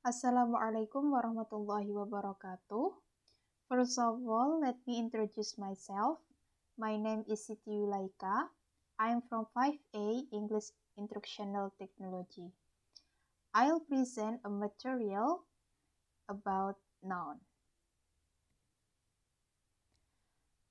Assalamualaikum warahmatullahi wabarakatuh. First of all, let me introduce myself. My name is Siti Yulaika. I am from 5A English Instructional Technology. I'll present a material about noun.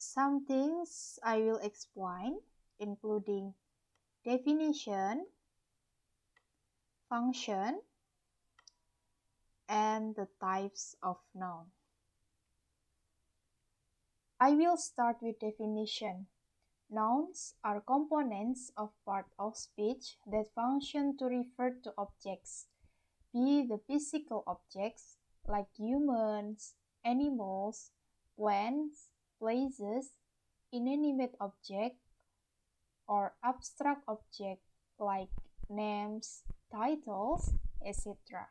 Some things I will explain, including definition, function, and the types of noun. I will start with definition. Nouns are components of part of speech that function to refer to objects, be the physical objects like humans, animals, plants, places, inanimate objects, or abstract objects like names, titles, etc.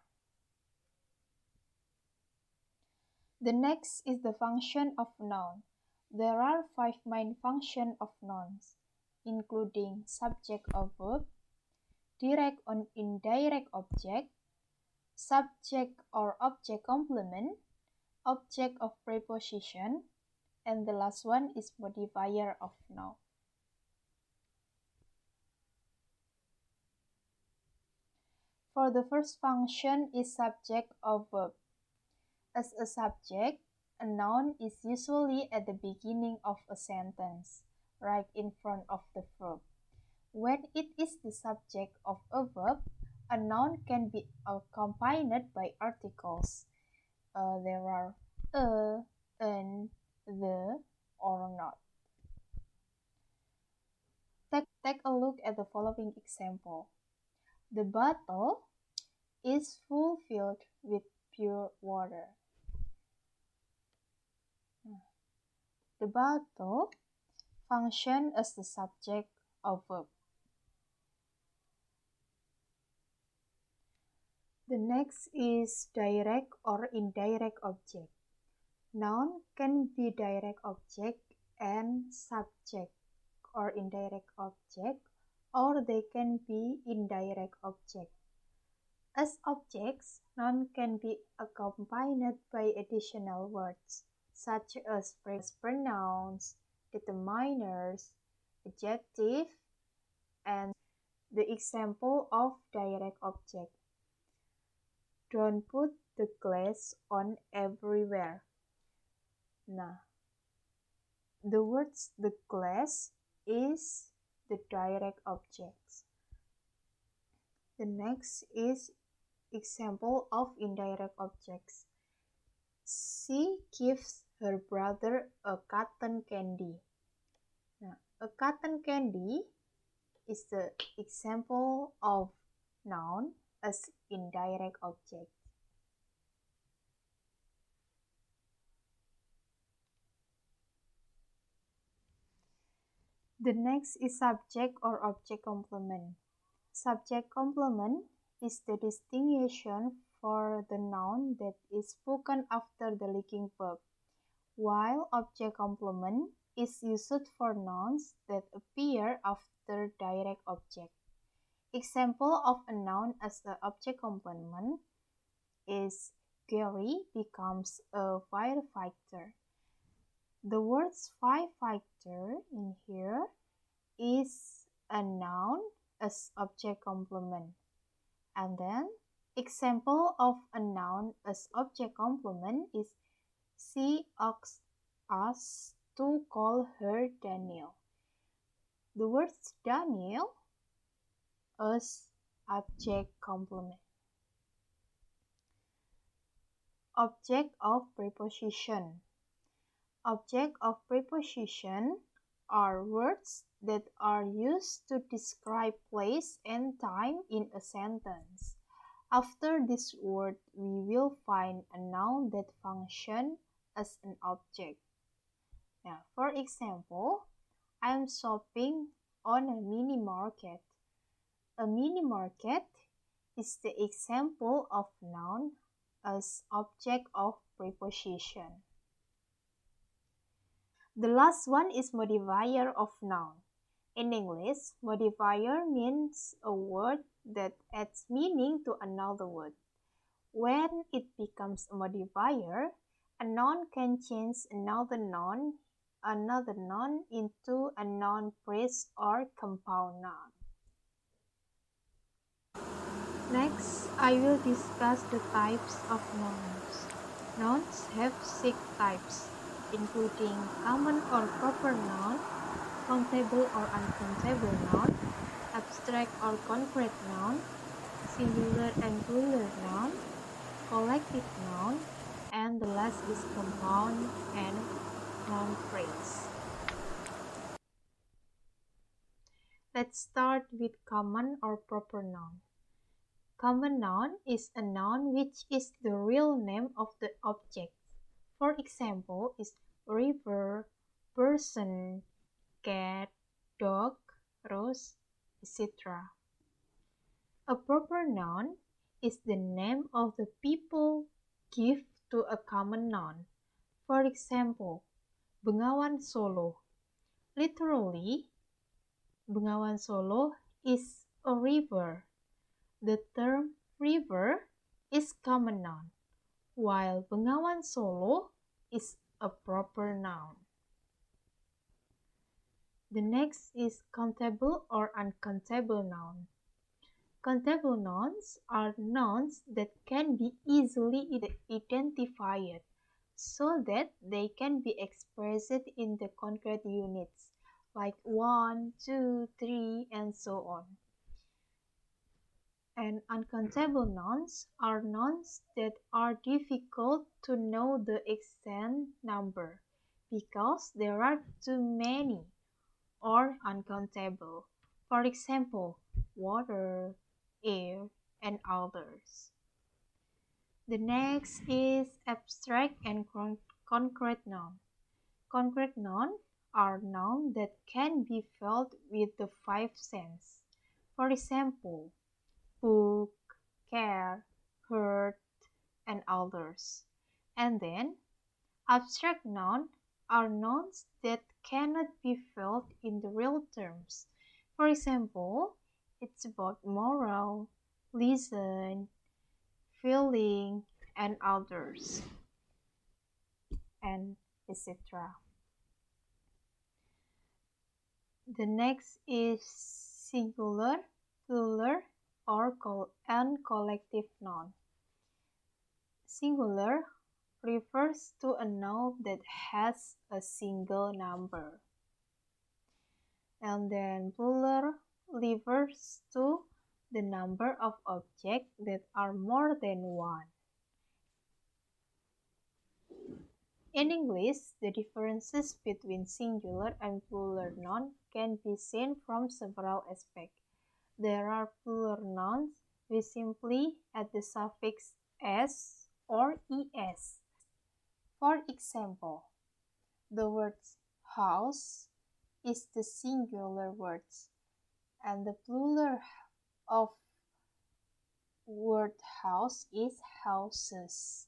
The next is the function of noun. There are 5 main functions of nouns, including subject or verb, direct or indirect object, subject or object complement, object of preposition, and the last one is modifier of noun. For the first function is subject or verb. As a subject, a noun is usually at the beginning of a sentence, right in front of the verb. When it is the subject of a verb, a noun can be accompanied by articles. There are a, an, the, or not. Take a look at the following example. The bottle is filled with pure water. The bottle functions as the subject of verb. The next is direct or indirect object. Noun can be direct object and subject or indirect object, or they can be indirect object. As objects, noun can be accompanied by additional words, such as pronouns, determiners, adjective, and the example of direct object. Don't put the glass on everywhere. Nah, the words the glass is the direct objects. The next is example of indirect objects. She gives her brother a cotton candy. Now, a cotton candy is the example of noun as indirect object. The next is subject or object complement. Subject complement is the distinction for the noun that is spoken after the linking verb, while object complement is used for nouns that appear after direct object. Example of a noun as an object complement is Gary becomes a firefighter. The word firefighter in here is a noun as object complement. And then example of a noun as object complement is she asks us to call her Daniel. The word Daniel as object complement. Object of preposition. Object of preposition are words that are used to describe place and time in a sentence. After this word, we will find a noun that functions as an object. Now, for example, I am shopping on a mini market. A mini market is the example of noun as object of preposition. The last one is modifier of noun. In English, modifier means a word that adds meaning to another word. When it becomes a modifier, a noun can change another noun into a noun phrase or compound noun. Next, I will discuss the types of nouns. Nouns have 6 types, including common or proper noun, countable or uncountable noun, abstract or concrete noun, singular and plural noun, collective noun, and the last is compound and noun phrase. Let's start with common or proper noun. Common noun is a noun which is the real name of the object. For example, is river, person, cat, dog, rose, etc. A proper noun is the name of the people give to a common noun. For example, Bengawan Solo. Literally, Bengawan Solo is a river. The term river is common noun, while Bengawan Solo is a proper noun. The next is countable or uncountable noun. Countable nouns are nouns that can be easily identified so that they can be expressed in the concrete units like 1, 2, 3, and so on. And uncountable nouns are nouns that are difficult to know the exact number because there are too many or uncountable. For example, water, air, and others. The next is abstract and concrete noun. Concrete noun are nouns that can be felt with the 5 senses. For example, book, care, hurt, and others. And then, abstract nouns are nouns that cannot be felt in the real terms. For example, it's about moral, listen, feeling, and others, and etc. The next is singular, plural, and collective noun. Singular refers to a noun that has a single number. And then plural refers to the number of objects that are more than one. In English, the differences between singular and plural nouns can be seen from several aspects. There are plural nouns which simply add the suffix s or es. For example, the word house is the singular word, and the plural of word house is houses.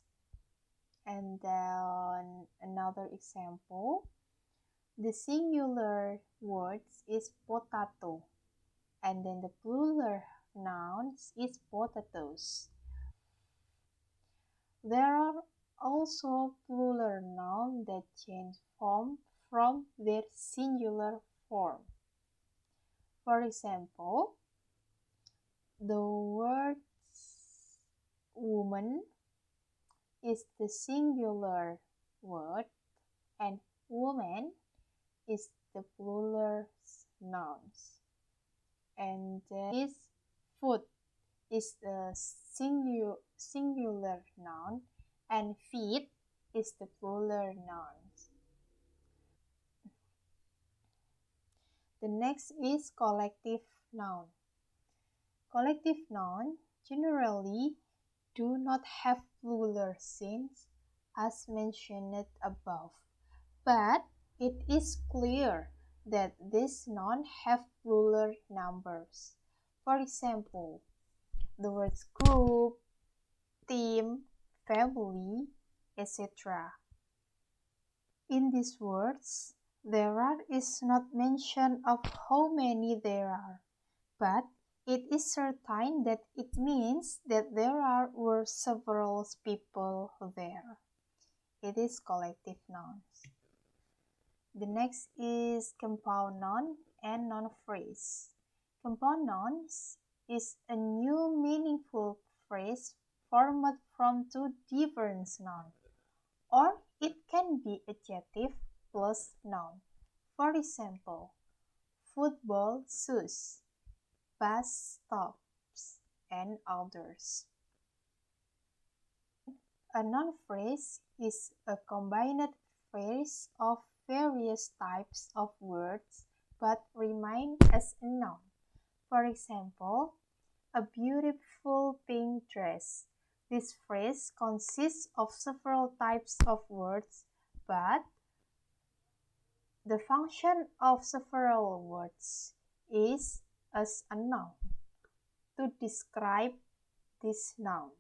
And then another example, the singular word is potato, and then the plural nouns is potatoes. There are also plural nouns that change form from their singular form. For example, the word woman is the singular word and woman is the plural nouns. And this food is the singular noun and feed is the plural nouns. The next is collective noun. Collective noun generally do not have plural since as mentioned above, but it is clear that these nouns have plural numbers. For example, the words group, team, family, etc. In these words, is not mention of how many there are, but It is certain that it means that were several people there. It is collective nouns. The next is compound noun and noun phrase. Compound nouns is a new meaningful phrase formed from two different nouns, or it can be adjective plus noun. For example, football shoes, bus stops, and others. A noun phrase is a combined phrase of various types of words but remain as a noun. For example, a beautiful pink dress. This phrase consists of several types of words, but the function of several words is as a noun to describe this noun.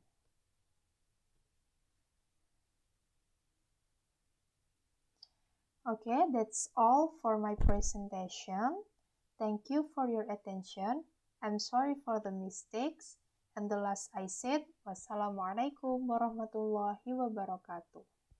Okay, that's all for my presentation. Thank you for your attention. I'm sorry for the mistakes. And the last I said, wassalamualaikum warahmatullahi wabarakatuh.